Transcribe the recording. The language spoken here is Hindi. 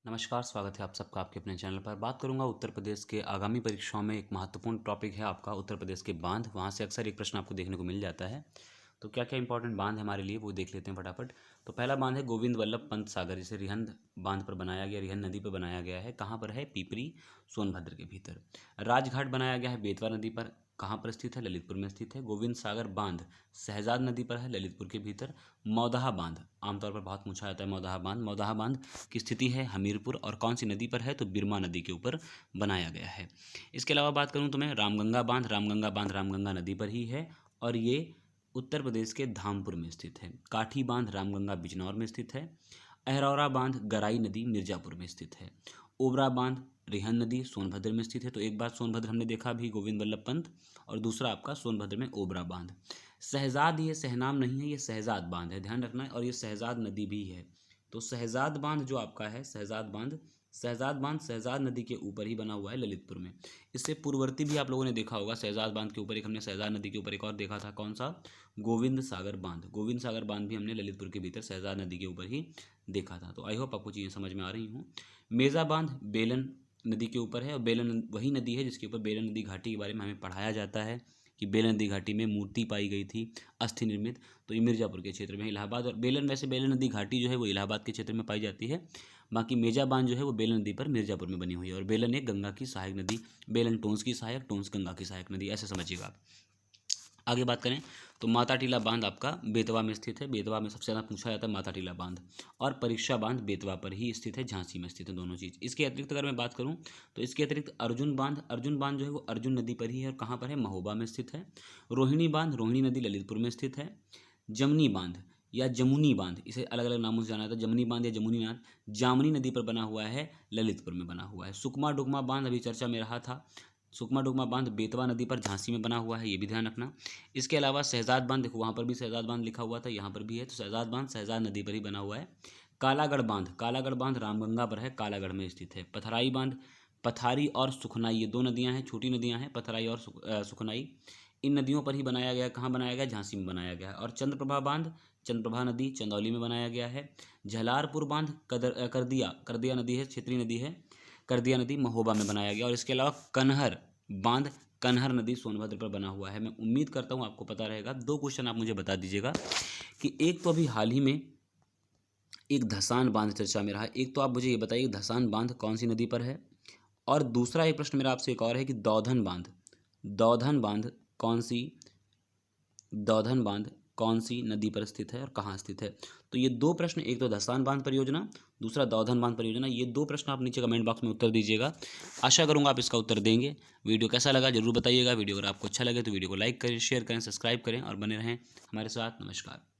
नमस्कार, स्वागत है आप सबका आपके अपने चैनल पर। बात करूंगा उत्तर प्रदेश के आगामी परीक्षाओं में एक महत्वपूर्ण टॉपिक है आपका उत्तर प्रदेश के बांध। वहां से अक्सर एक प्रश्न आपको देखने को मिल जाता है। तो क्या क्या इंपॉर्टेंट बांध है हमारे लिए वो देख लेते हैं फटाफट। तो पहला बांध है गोविंद वल्लभ पंत सागर, जिसे रिहंद बांध पर बनाया गया, रिहंद नदी पर बनाया गया है। कहाँ पर है? पिपरी सोनभद्र के भीतर। राजघाट बनाया गया है बेतवा नदी पर। कहाँ पर स्थित है? ललितपुर में स्थित है। गोविंद सागर बांध शहजाद नदी पर है, ललितपुर के भीतर। मौदहा बांध आमतौर पर बहुत पूछा जाता है। मौदहा बांध की स्थिति है हमीरपुर। और कौन सी नदी पर है? तो बिरमा नदी के ऊपर बनाया गया है। इसके अलावा बात करूं तो मैं रामगंगा बांध रामगंगा नदी पर ही है और ये उत्तर प्रदेश के धामपुर में स्थित है। काठी बांध रामगंगा बिजनौर में स्थित है। अहरौरा बांध गराई नदी मिर्जापुर में स्थित है। ओबरा बांध रिहंद नदी सोनभद्र में स्थित है। तो एक बार सोनभद्र हमने देखा अभी गोविंद वल्लभ पंत, और दूसरा आपका सोनभद्र में ओबरा बांध। शहजाद, ये सहनाम नहीं है, ये शहजाद बांध है, ध्यान रखना है। और ये शहजाद नदी भी है। तो शहजाद बांध जो आपका है, शहजाद बांध शहजाद नदी के ऊपर ही बना हुआ है ललितपुर में। इससे पूर्ववर्ती भी आप लोगों ने देखा होगा, शहजाद बांध के ऊपर एक हमने शहजाद नदी के ऊपर एक और देखा था, कौन सा? गोविंद सागर बांध भी हमने ललितपुर के भीतर शहजाद नदी के ऊपर ही देखा था। तो आई होप आपको चीज़ें समझ में आ रही हूँ। मेजा बांध बेलन नदी के ऊपर है, और बेलन वही नदी है जिसके ऊपर बेलन नदी घाटी के बारे में हमें पढ़ाया जाता है कि बेलन नदी घाटी में मूर्ति पाई गई थी अस्थि निर्मित। तो ये मिर्जापुर के क्षेत्र में, इलाहाबाद। और बेलन नदी घाटी जो है वो इलाहाबाद के क्षेत्र में पाई जाती है। बाकी मेजा बांध जो है वो बेलन नदी पर मिर्जापुर में बनी हुई है। और बेलन एक गंगा की सहायक नदी, बेलन टोंस की सहायक, टोंस गंगा की सहायक नदी, ऐसे समझिएगा आप। आगे बात करें तो माता टीला बांध आपका बेतवा में स्थित है। बेतवा में सबसे ज़्यादा पूछा जाता है माता टीला बांध। और परीक्षा बांध बेतवा पर ही स्थित है, झांसी में स्थित है दोनों चीज़। इसके अतिरिक्त अगर मैं बात करूं तो इसके अतिरिक्त अर्जुन बांध जो है वो अर्जुन नदी पर ही है। और कहाँ पर है? महोबा में स्थित है। रोहिणी नदी ललितपुर में स्थित है। जमनी बांध या जमुनी बांध, इसे अलग अलग नामों से जाना जाता है, जमनी बांध या जमुनी बांध, जामनी नदी पर बना हुआ है, ललितपुर में बना हुआ है। सुकमा डुकमा बांध अभी चर्चा में रहा था। सुकमा डुकमा बांध बेतवा नदी पर झांसी में बना हुआ है, ये भी ध्यान रखना। इसके अलावा शहजाद बांध, देखो वहाँ पर भी शहजाद बांध लिखा हुआ था, यहाँ पर भी है। तो शहजाद बांध शहजाद नदी पर ही बना हुआ है। कालागढ़ बांध रामगंगा पर है, कालागढ़ में स्थित है। पथराई बांध, पथारी और सुखनाई, ये दो नदियाँ हैं, छोटी नदियाँ हैं, पथराई और सुखनाई। इन नदियों पर ही बनाया गया। कहाँ बनाया गया? झांसी में बनाया गया है। और चंद्रप्रभा नदी चंदौली में बनाया गया है। झलारपुर बांध करदिया नदी है, क्षेत्रीय नदी है, करदिया नदी महोबा में बनाया गया। और इसके अलावा कन्हर बांध कन्हर नदी सोनभद्र पर बना हुआ है। मैं उम्मीद करता हूँ आपको पता रहेगा। दो क्वेश्चन आप मुझे बता दीजिएगा कि एक तो अभी हाल ही में एक धसान बांध चर्चा में रहा, एक तो आप मुझे ये बताइए धसान बांध कौन सी नदी पर है। और दूसरा एक प्रश्न मेरा आपसे एक और है कि दौधन बांध कौन सी नदी पर स्थित है और कहाँ स्थित है। तो ये दो प्रश्न, एक तो धसान बांध परियोजना, दूसरा दौधन बांध परियोजना, ये दो प्रश्न आप नीचे कमेंट बॉक्स में उत्तर दीजिएगा। आशा करूँगा आप इसका उत्तर देंगे। वीडियो कैसा लगा जरूर बताइएगा। वीडियो अगर आपको अच्छा लगे तो वीडियो को लाइक करें, शेयर करें, सब्सक्राइब करें और बने रहें हमारे साथ। नमस्कार।